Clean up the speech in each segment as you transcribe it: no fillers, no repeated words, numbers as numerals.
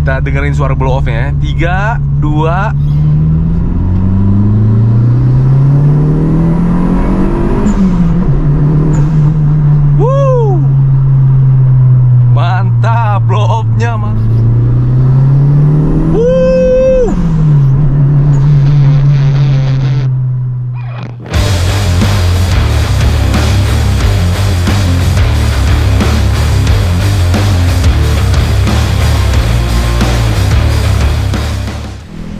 Kita dengerin suara blow off-nya. 3, 2. Mantap blow off-nya, Mas.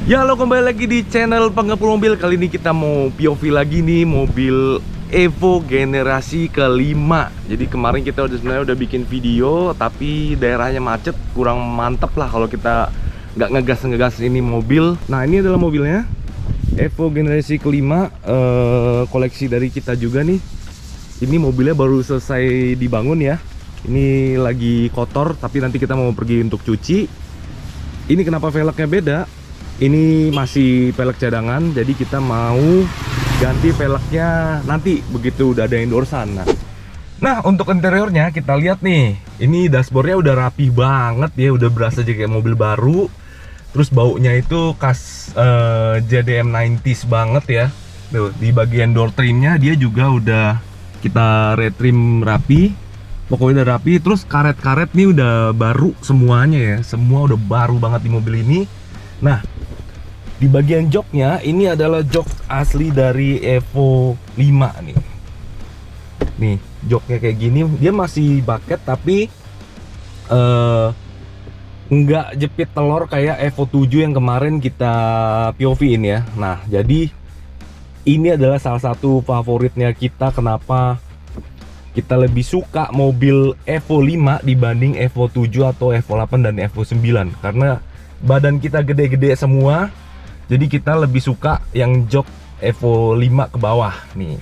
Ya, halo, kembali lagi di channel Pengepul Mobil. Kali ini kita mau POV lagi nih, mobil Evo generasi kelima. Jadi kemarin kita sebenarnya udah bikin video, tapi daerahnya macet, kurang mantep lah kalau kita nggak ngegas ini mobil. Nah, ini adalah mobilnya Evo generasi kelima, koleksi dari kita juga nih. Ini mobilnya baru selesai dibangun ya. Ini lagi kotor, tapi nanti kita mau pergi untuk cuci. Ini kenapa velgnya beda? Ini masih velg cadangan, jadi kita mau ganti velgnya nanti begitu udah ada endorsan. Nah, untuk interiornya kita lihat nih. Ini dashboardnya udah rapih banget ya, udah berasa kayak mobil baru. Terus baunya itu khas JDM 90s banget ya. Tuh, di bagian door trimnya dia juga udah kita retrim rapi. Pokoknya udah rapi. Terus karet-karet nih udah baru semuanya ya. Semua udah baru banget di mobil ini. Nah, di bagian joknya ini adalah jok asli dari Evo 5 nih. Nih, joknya kayak gini. Dia masih bucket tapi nggak jepit telur kayak Evo 7 yang kemarin kita POV-in ya. Nah, jadi ini adalah salah satu favoritnya kita. Kenapa kita lebih suka mobil Evo 5 dibanding Evo 7 atau Evo 8 dan Evo 9? Karena badan kita gede-gede semua, jadi kita lebih suka yang jok Evo 5 ke bawah nih.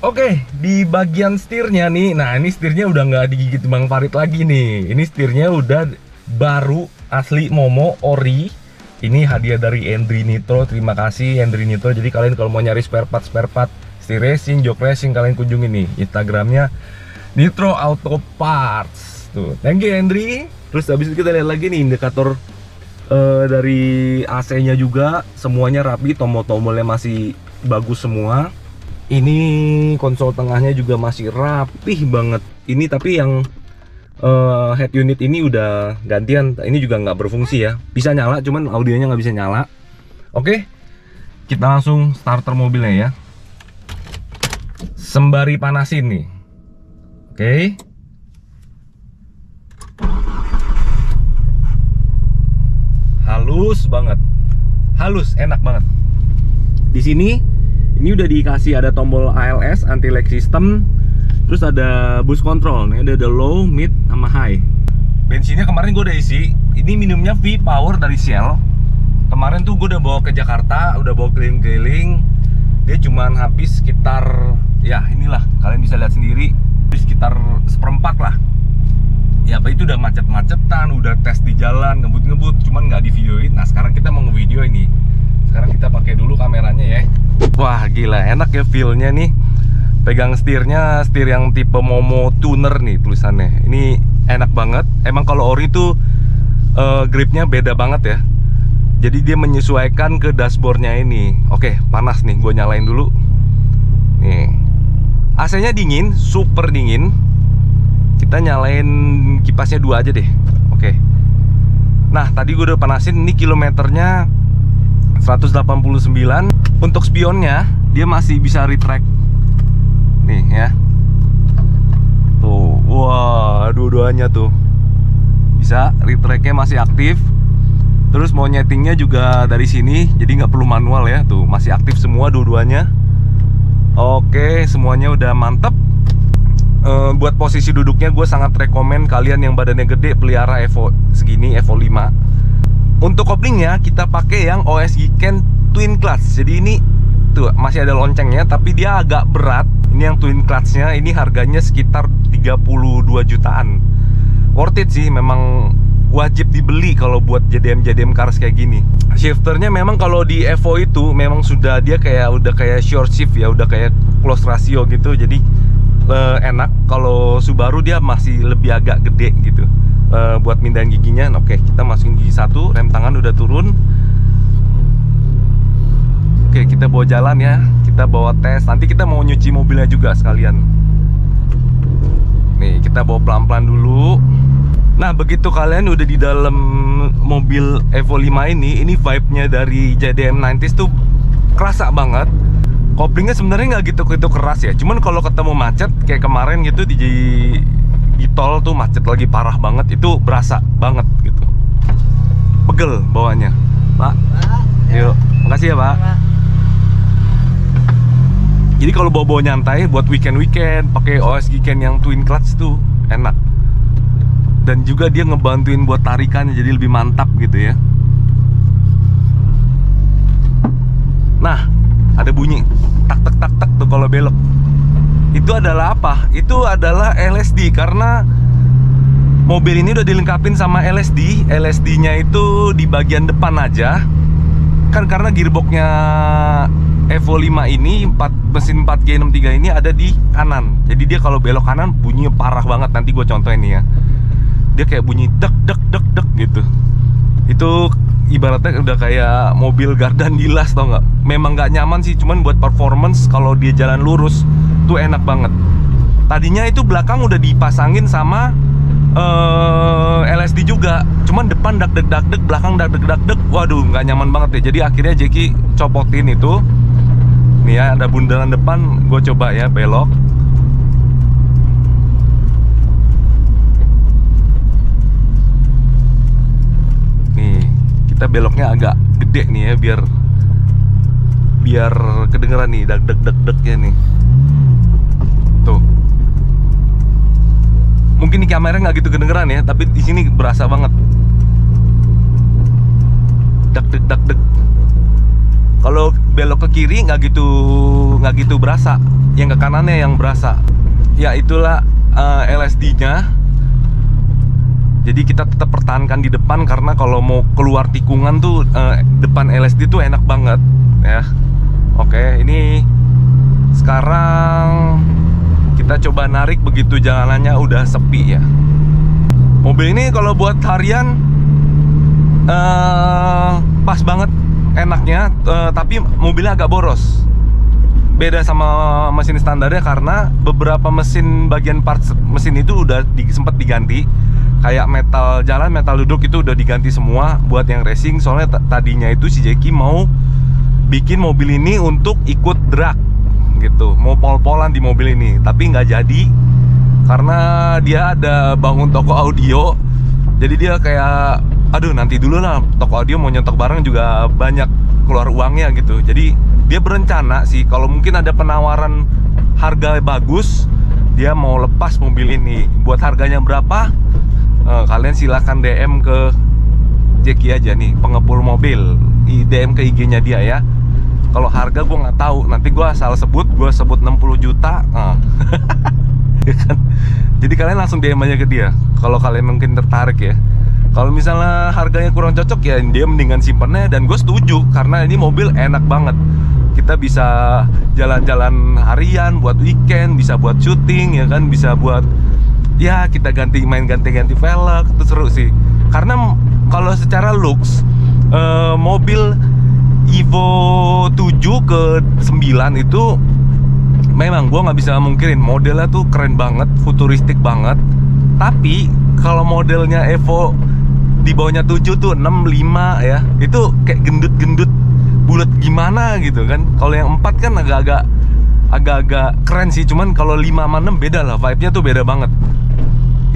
Oke, di bagian setirnya nih. Nah, ini setirnya udah nggak digigit Bang Farid lagi nih. Ini setirnya udah baru, asli Momo ori. Ini hadiah dari Endri Nitro. Terima kasih Endri Nitro. Jadi kalian kalau mau nyari spare part setir racing, jok racing, kalian kunjungi nih Instagramnya Nitro Auto Parts. Tuh, thank you Endri. Terus habis itu kita lihat lagi nih indikator dari AC-nya juga semuanya rapi, tombol-tombolnya masih bagus semua. Ini konsol tengahnya juga masih rapih banget. Ini tapi yang head unit ini udah gantian. Ini juga nggak berfungsi ya. Bisa nyala, cuman audionya nggak bisa nyala. Oke, kita langsung starter mobilnya ya. Sembari panasin nih. Oke. Halus banget, halus, enak banget. Di sini ini udah dikasih ada tombol ALS, anti lag system, terus ada boost control. Nih ada low, mid, sama high. Bensinnya kemarin gue udah isi. Ini minumnya V-Power dari Shell. Kemarin tuh gue udah bawa ke Jakarta, udah bawa keliling-keliling. Dia cuman habis sekitar, ya inilah, kalian bisa lihat sendiri, sekitar seperempat lah. Ya, apa itu udah macet-macetan, udah tes di jalan, ngebut-ngebut, cuman nggak di videoin. Nah, sekarang kita mau ngevideo ini. Sekarang kita pakai dulu kameranya ya. Wah, gila, enak ya feel-nya nih. Pegang setirnya, setir yang tipe Momo Tuner nih tulisannya. Ini enak banget. Emang kalau ori tuh gripnya beda banget ya. Jadi dia menyesuaikan ke dashboardnya ini. Oke, panas nih, gue nyalain dulu. Nih, AC-nya dingin, super dingin. Kita nyalain kipasnya 2 aja deh. Oke. Nah, tadi gue udah panasin. Ini kilometernya 189. Untuk spionnya dia masih bisa retract. Nih ya. Tuh, wah, dua-duanya tuh bisa, retractnya masih aktif. Terus mau nyetingnya juga dari sini, jadi nggak perlu manual ya. Tuh, masih aktif semua dua-duanya. Oke, semuanya udah mantep. Buat posisi duduknya gue sangat rekomen kalian yang badannya gede pelihara Evo segini, Evo 5. Untuk koplingnya kita pakai yang OSG Ken Twin Clutch. Jadi ini tuh masih ada loncengnya, tapi dia agak berat. Ini yang twin clutchnya, ini harganya sekitar 32 jutaan. Worth it sih, memang wajib dibeli kalau buat JDM cars kayak gini. Shifternya memang kalau di Evo itu memang sudah dia udah kayak short shift ya, udah kayak close ratio gitu. Jadi enak. Kalau Subaru dia masih lebih agak gede gitu. buat mindahin giginya. Oke, kita masukin gigi 1, rem tangan udah turun. Oke, kita bawa jalan ya. Kita bawa tes. Nanti kita mau nyuci mobilnya juga sekalian. Nih, kita bawa pelan-pelan dulu. Nah, begitu kalian udah di dalam mobil Evo 5 ini vibe-nya dari JDM 90s tuh kerasa banget. Koplingnya sebenarnya nggak gitu keras ya. Cuman kalau ketemu macet kayak kemarin gitu di tol tuh macet lagi parah banget, itu berasa banget gitu. Pegel bawanya. Pak. Yuk, makasih ya, Pak. Jadi kalau bawa nyantai buat weekend pakai OS Giken yang twin clutch tuh enak. Dan juga dia ngebantuin buat tarikannya jadi lebih mantap gitu ya. Nah, ada bunyi tak tuh kalau belok. Itu adalah apa? Itu adalah LSD, karena mobil ini udah dilengkapin sama LSD. LSD-nya itu di bagian depan aja. Kan karena gearboxnya Evo 5 ini mesin 4G63 ini ada di kanan. Jadi dia kalau belok kanan bunyinya parah banget. Nanti gue contohin nih ya. Dia kayak bunyi dek gitu. Itu ibaratnya udah kayak mobil gardan dilas, tau nggak? Memang nggak nyaman sih, cuman buat performance kalau dia jalan lurus tuh enak banget. Tadinya itu belakang udah dipasangin sama LSD juga, cuman depan dak dek, belakang dak dek. Waduh, nggak nyaman banget ya. Jadi akhirnya Jeki copotin itu. Nih ya, ada bundaran depan, gue coba ya belok. Nih, kita beloknya agak gede nih ya, biar kedengeran nih dak deknya nih. Tuh. Mungkin di kamera nggak gitu kedengeran ya, tapi di sini berasa banget. Dak dek. Kalau belok ke kiri nggak gitu berasa, yang ke kanannya yang berasa. Ya itulah LSD-nya. Jadi kita tetap pertahankan di depan, karena kalau mau keluar tikungan tuh depan LSD tuh enak banget ya. Oke, ini sekarang kita coba narik begitu jalanannya udah sepi ya. Mobil ini kalau buat harian pas banget enaknya, tapi mobilnya agak boros. Beda sama mesin standarnya karena beberapa bagian parts mesin itu udah sempat diganti. Kayak metal jalan, metal duduk itu udah diganti semua buat yang racing. Soalnya tadinya itu si Jeki mau bikin mobil ini untuk ikut drag gitu, mau pol-polan di mobil ini, tapi nggak jadi karena dia ada bangun toko audio. Jadi dia kayak, aduh nanti dulu lah, toko audio mau nyetok barang juga banyak keluar uangnya gitu. Jadi dia berencana sih kalau mungkin ada penawaran harga bagus, dia mau lepas mobil ini. Buat harganya berapa? Kalian silahkan DM ke Jeki aja nih, pengepul mobil. DM ke IG-nya dia ya. Kalau harga gue nggak tahu, nanti gue salah sebut, gue sebut 60 juta. Ya kan? Jadi kalian langsung DM aja ke dia kalau kalian mungkin tertarik ya. Kalau misalnya harganya kurang cocok ya dia mendingan simpennya. Dan gue setuju karena ini mobil enak banget. Kita bisa jalan-jalan harian, buat weekend, bisa buat syuting ya kan, bisa buat ya kita main ganti-ganti velg, itu seru sih. Karena kalau secara looks mobil Evo 7 ke 9 itu memang gue nggak bisa mungkirin modelnya tuh keren banget, futuristik banget. Tapi kalau modelnya Evo di bawahnya 7 tuh 6, 5 ya, itu kayak gendut-gendut bulat gimana gitu kan. Kalau yang 4 kan agak-agak keren sih. Cuman kalau 5 sama 6 beda lah, vibe-nya tuh beda banget.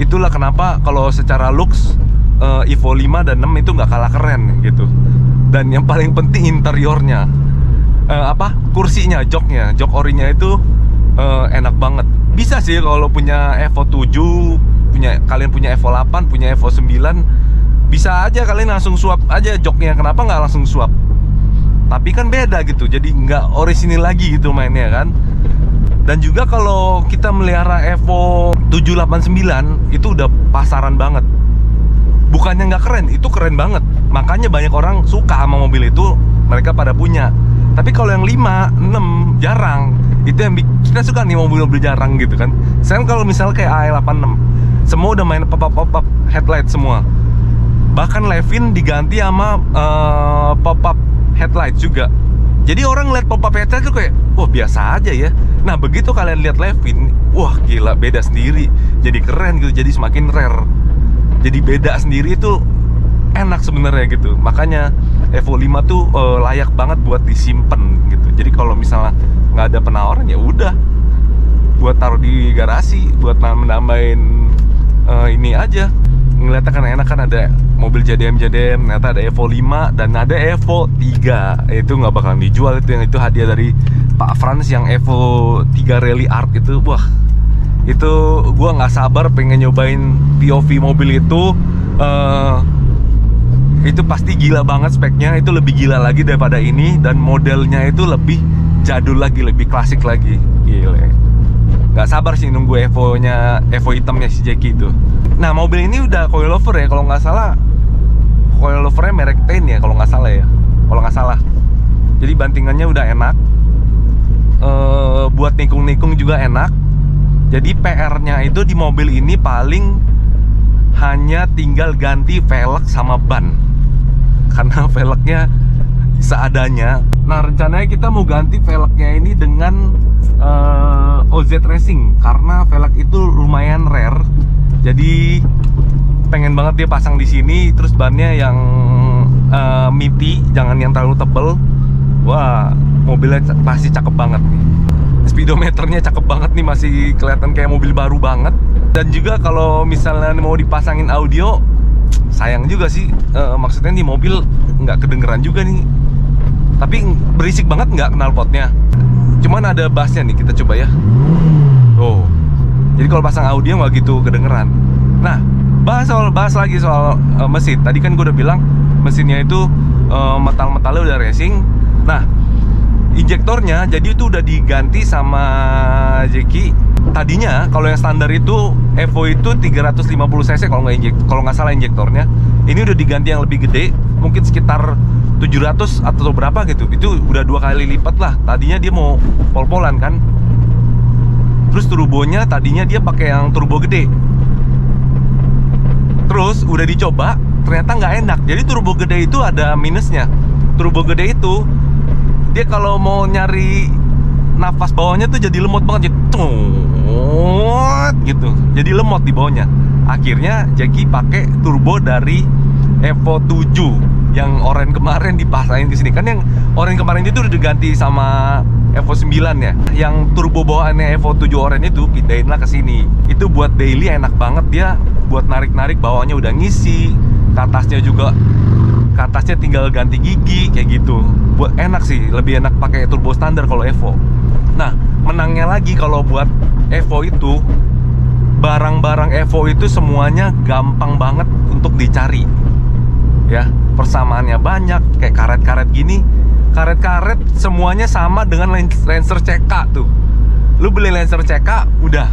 Itulah kenapa kalau secara looks Evo 5 dan 6 itu nggak kalah keren gitu. Dan yang paling penting interiornya, kursinya, jok orinya itu enak banget. Bisa sih kalau punya Evo 7, kalian punya Evo 8, punya Evo 9, bisa aja kalian langsung swap aja joknya. Kenapa nggak langsung swap? Tapi kan beda gitu, jadi nggak orisinil lagi gitu mainnya kan. Dan juga kalau kita melihara Evo 789 itu udah pasaran banget. Bukannya nggak keren, itu keren banget. Makanya banyak orang suka sama mobil itu, mereka pada punya. Tapi kalau yang 5, 6 jarang. Itu yang kita suka nih mobil-mobil jarang gitu kan. Sekarang kalau misalnya kayak AE86, semua udah main pop-up headlight semua. Bahkan Levin diganti sama pop-up headlight juga. Jadi orang ngeliat pop-up headlight tuh kayak, wah biasa aja ya. Nah begitu kalian lihat Levin, wah gila, beda sendiri. Jadi keren gitu, jadi semakin rare. Jadi beda sendiri itu enak sebenarnya gitu. Makanya Evo 5 tuh layak banget buat disimpan gitu. Jadi kalau misalnya nggak ada penawaran ya udah, buat taruh di garasi, buat menambahin ini aja. Ngeliatnya kan enak, kan ada mobil JDM, ternyata ada Evo 5 dan ada Evo 3. Itu nggak bakalan dijual, itu hadiah dari Pak Frans yang Evo 3 Rally Art itu. Wah, itu gua nggak sabar pengen nyobain POV mobil itu. Itu pasti gila banget speknya, itu lebih gila lagi daripada ini, dan modelnya itu lebih jadul lagi, lebih klasik lagi. Gila, nggak sabar sih nunggu Evo hitamnya si Jackie itu. Nah mobil ini udah coilover ya, kalau nggak salah coilovernya merek Tain ya, kalau nggak salah ya, kalau nggak salah. Jadi bantingannya udah enak, buat nikung-nikung juga enak. Jadi PR-nya itu di mobil ini paling hanya tinggal ganti velg sama ban, karena velgnya seadanya. Nah rencananya kita mau ganti velgnya ini dengan OZ Racing, karena velg itu lumayan rare. Jadi pengen banget dia pasang di sini. Terus bannya yang MITI, jangan yang terlalu tebel. Wah, mobilnya pasti cakep banget nih. Speedometernya cakep banget nih, masih kelihatan kayak mobil baru banget. Dan juga kalau misalnya mau dipasangin audio, sayang juga sih. Maksudnya nih mobil nggak kedengeran juga nih. Tapi berisik banget nggak knalpotnya. Cuman ada bassnya nih, kita coba ya. Oh, jadi kalau pasang audio nggak gitu kedengeran. Nah, bahas lagi soal mesin. Tadi kan gue udah bilang mesinnya itu metal-metalnya udah racing. Nah, injektornya jadi itu udah diganti sama Jackie. Tadinya kalau yang standar itu Evo itu 350 cc kalau nggak salah injektornya. Ini udah diganti yang lebih gede, mungkin sekitar 700 atau berapa gitu. Itu udah 2 kali lipat lah. Tadinya dia mau pol-polan kan. Terus turbonya tadinya dia pakai yang turbo gede. Terus udah dicoba, ternyata nggak enak. Jadi turbo gede itu ada minusnya. Turbo gede itu dia kalau mau nyari nafas bawahnya tuh jadi lemot banget, gitu. Jadi lemot di bawahnya. Akhirnya Jackie pakai turbo dari Evo 7 yang oranye kemarin dipasangin ke sini. Kan yang oranye kemarin itu udah diganti sama Evo 9 ya. Yang turbo bawaannya Evo 7 oranye itu pindahinlah ke sini. Itu buat daily enak banget dia. Buat narik-narik bawahnya udah ngisi. Ke atasnya tinggal ganti gigi kayak gitu. Buat enak sih, lebih enak pakai turbo standar kalau Evo. Nah, menangnya lagi kalau buat Evo itu, barang-barang Evo itu semuanya gampang banget untuk dicari. Ya, persamaannya banyak, kayak karet-karet gini. Karet-karet semuanya sama dengan Lancer CK tuh. Lu beli Lancer CK, udah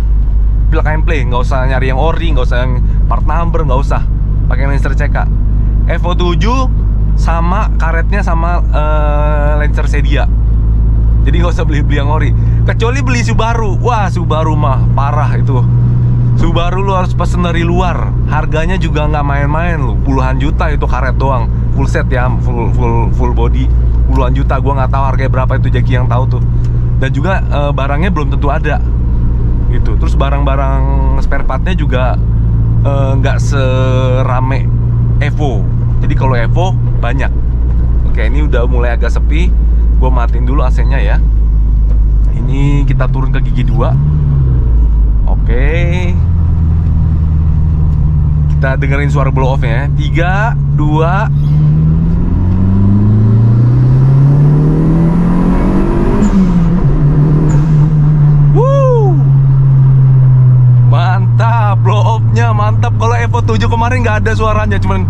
plug and play, nggak usah nyari yang ori, nggak usah yang part number, nggak usah. Pakai Lancer CK. Evo 7 sama karetnya sama Lancer Sedia. Jadi nggak usah beli yang ori. Kecuali beli Subaru. Wah, Subaru mah parah itu. Subaru lu harus pesen dari luar. Harganya juga nggak main-main lu. Puluhan juta itu karet doang. Full set ya, full body. Puluhan juta. Gua nggak tahu harganya berapa, itu Jackie yang tahu tuh. Dan juga barangnya belum tentu ada. Gitu. Terus barang-barang spare partnya juga nggak serame Evo. Jadi kalau Evo banyak. Oke, ini udah mulai agak sepi. Gue matiin dulu AC-nya ya. Ini kita turun ke gigi 2. Oke. Kita dengerin suara blow off-nya. 3, 2. Woo! Mantap, blow off-nya mantap. Kalau Evo 7 kemarin nggak ada suaranya, cuman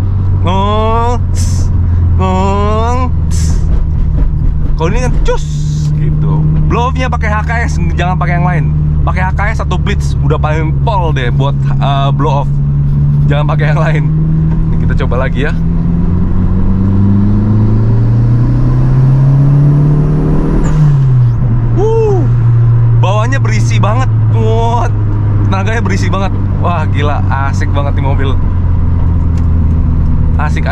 kalau ini kan cus gitu. Blow off-nya pakai HKS, jangan pakai yang lain. Pakai HKS atau Blitz udah paling pol deh buat blow off. Jangan pakai yang lain. Ini kita coba lagi ya. Bawahnya berisi banget. Tenaganya berisi banget. Wah gila, asik banget nih mobil. Asik.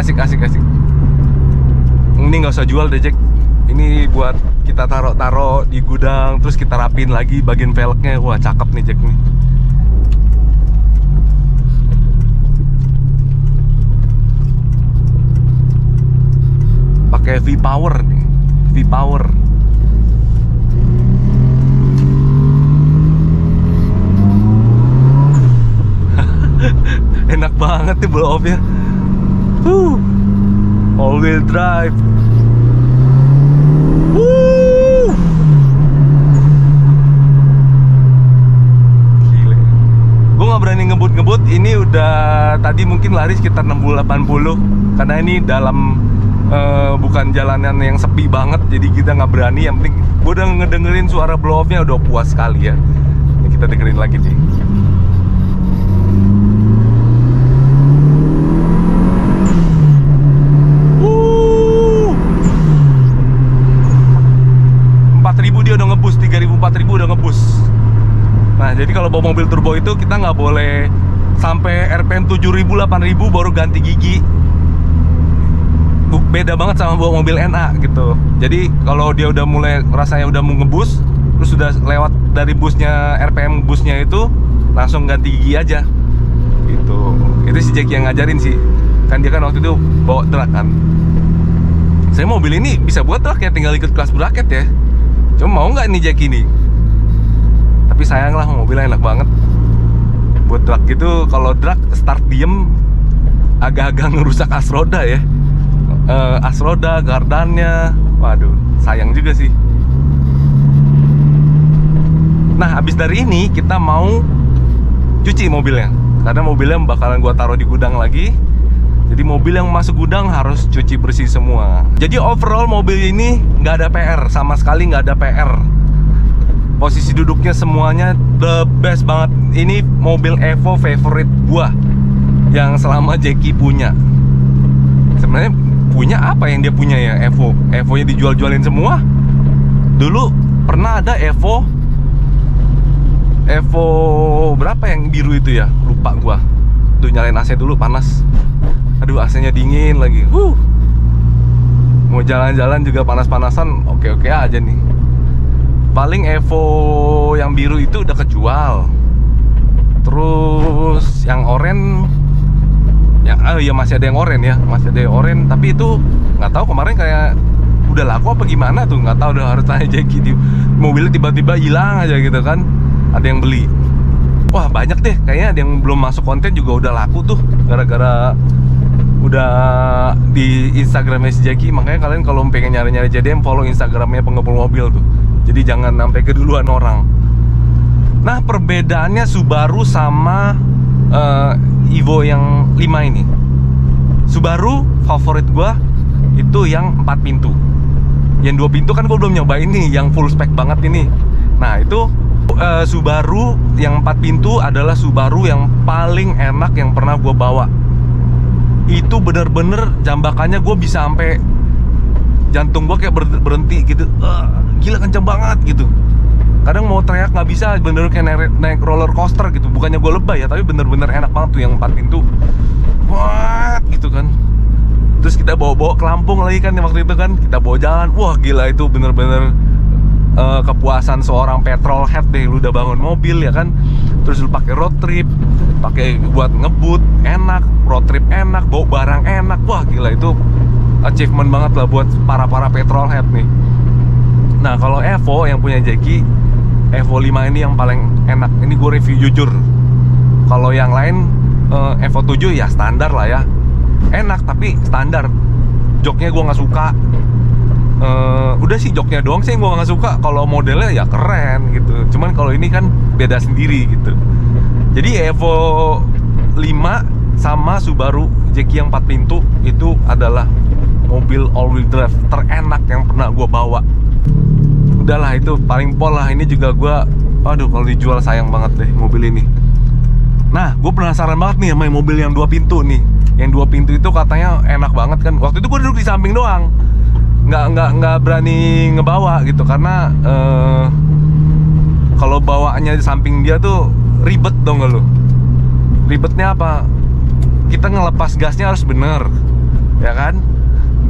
Ini nggak usah jual deh Jack. Ini buat kita taruh di gudang, terus kita rapin lagi bagian velgnya. Wah cakep nih Jack nih. Pakai V-Power nih, V-Power. Enak banget nih blow off-nya. All wheel drive. Gila. Gue nggak berani ngebut. Ini udah tadi mungkin lari sekitar 60-80. Karena ini dalam bukan jalanan yang sepi banget, jadi kita nggak berani. Yang penting gue udah ngedengerin suara blow off-nya, udah puas sekali ya. Ini kita dengerin lagi nih. Dia udah ngebus, 3.000-4.000 udah ngebus. Nah jadi kalau bawa mobil turbo itu kita nggak boleh sampai RPM 7.000-8.000 baru ganti gigi. Beda banget sama bawa mobil NA gitu. Jadi kalau dia udah mulai rasanya udah mau ngebus, terus sudah lewat dari busnya, RPM busnya itu langsung ganti gigi aja gitu. Itu si Jack yang ngajarin sih, kan dia kan waktu itu bawa truk kan. Saya mobil ini bisa buat truk ya, tinggal ikut kelas bracket ya. Cuma mau nggak nih Jack ini? Tapi sayang lah, mobilnya enak banget. Buat truk gitu, kalau truk start diem agak-agak ngerusak as roda ya. As roda, gardannya, waduh, sayang juga sih. Nah, abis dari ini kita mau cuci mobilnya, karena mobilnya bakalan gua taruh di gudang lagi. Jadi mobil yang masuk gudang harus cuci bersih semua. Jadi overall mobil ini nggak ada PR, sama sekali nggak ada PR. Posisi duduknya semuanya the best banget. Ini mobil Evo favorite gua yang selama Jackie punya. Sebenarnya punya apa yang dia punya ya Evo? Evo-nya dijual-jualin semua. Dulu pernah ada Evo berapa yang biru itu ya? Lupa gua. Tuh nyalain AC dulu, panas. Aduh, AC-nya dingin lagi. Mau jalan-jalan juga panas-panasan, oke-oke aja nih. Paling Evo yang biru itu udah kejual. Terus yang oranye, ya masih ada yang oranye ya, masih ada yang oranye. Tapi itu nggak tahu kemarin kayak udah laku apa gimana tuh, nggak tahu. Udah harus tanya Jackie. Mobilnya tiba-tiba hilang aja gitu kan. Ada yang beli. Wah banyak deh, kayaknya ada yang belum masuk konten juga udah laku tuh, gara-gara udah di Instagramnya si Jackie. Makanya kalian kalau pengen nyari-nyari JDM, follow Instagramnya Pengepul Mobil tuh. Jadi jangan sampai keduluan orang. Nah perbedaannya Subaru sama Evo yang 5 ini. Subaru favorit gua itu yang 4 pintu. Yang 2 pintu kan gua belum nyobain nih, yang full spec banget ini. Nah itu Subaru yang 4 pintu adalah Subaru yang paling enak yang pernah gua bawa. Itu bener-bener jambakannya gue bisa sampai jantung gue kayak berhenti gitu. Gila kenceng banget gitu. Kadang mau teriak nggak bisa, bener kayak naik roller coaster gitu. Bukannya gue lebay ya, tapi bener-bener enak banget tuh yang 4 pintu. Wah gitu kan. Terus kita bawa-bawa ke Lampung lagi kan waktu itu kan. Kita bawa jalan, wah gila itu bener-bener kepuasan seorang petrolhead deh. Lu udah bangun mobil ya kan. Terus lu pakai road trip, pakai buat ngebut enak, road trip enak, bawa barang enak. Wah gila itu achievement banget lah buat para petrolhead nih. Nah kalau Evo yang punya Jackie, Evo 5 ini yang paling enak. Ini gue review jujur. Kalau yang lain Evo 7 ya standar lah ya, enak tapi standar. Joknya gue nggak suka. Udah sih joknya doang sih yang gue nggak suka. Kalau modelnya ya keren gitu. Cuman kalau ini kan beda sendiri gitu. Jadi Evo 5 sama Subaru Jackie yang 4 pintu itu adalah mobil all wheel drive terenak yang pernah gue bawa. Udahlah itu paling pol lah. Ini juga gue, aduh kalau dijual sayang banget deh mobil ini. Nah gue penasaran banget nih sama mobil yang 2 pintu nih. Yang 2 pintu itu katanya enak banget kan. Waktu itu gue duduk di samping doang, nggak berani ngebawa gitu karena kalau bawaannya di samping dia tuh ribet dong lo. Ribetnya apa? Kita ngelepas gasnya harus bener, ya kan?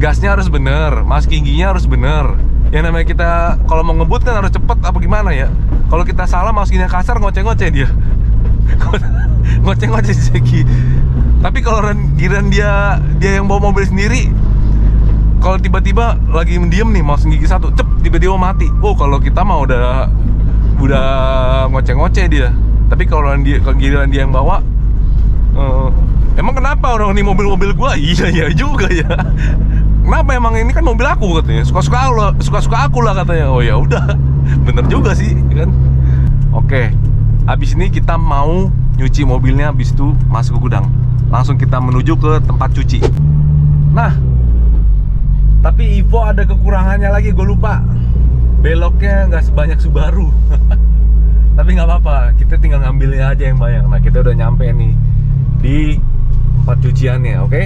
Gasnya harus bener, masking giginya harus bener. Yang namanya kita kalau mau ngebut kan harus cepet apa gimana ya? Kalau kita salah maskingnya kasar, ngoceh-ngoceh dia. Ngoceh-ngoceh Zeki. Tapi kalau giran dia yang bawa mobil sendiri, kalau tiba-tiba lagi diem nih masking gigi satu, cep tiba-tiba mati. Oh, kalau kita mah udah ngoceh-ngoceh dia. Tapi kalau giliran dia yang bawa, emang kenapa orang ini mobil-mobil gua? Iya juga ya. Kenapa emang ini kan mobil aku katanya? Suka-suka aku lah katanya. Oh ya udah, bener juga sih kan. Oke, habis ini kita mau nyuci mobilnya, habis itu masuk ke gudang. Langsung kita menuju ke tempat cuci. Nah, tapi Evo ada kekurangannya lagi, gue lupa. Beloknya nggak sebanyak Subaru. Tapi nggak apa-apa, kita tinggal ngambilnya aja yang banyak. Nah, kita udah nyampe nih di tempat cuciannya, oke?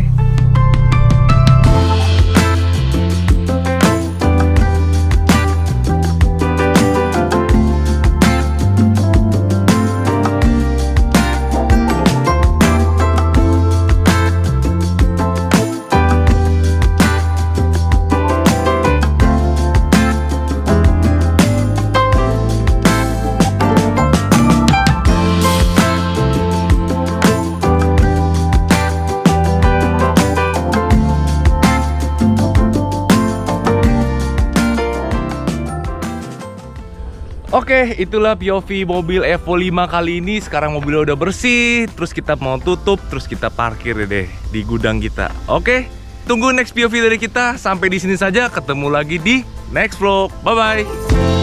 Oke, itulah POV mobil Evo 5 kali ini. Sekarang mobilnya udah bersih, terus kita mau tutup, terus kita parkir deh di gudang kita. Oke, tunggu next POV dari kita. Sampai di sini saja, ketemu lagi di next vlog. Bye bye.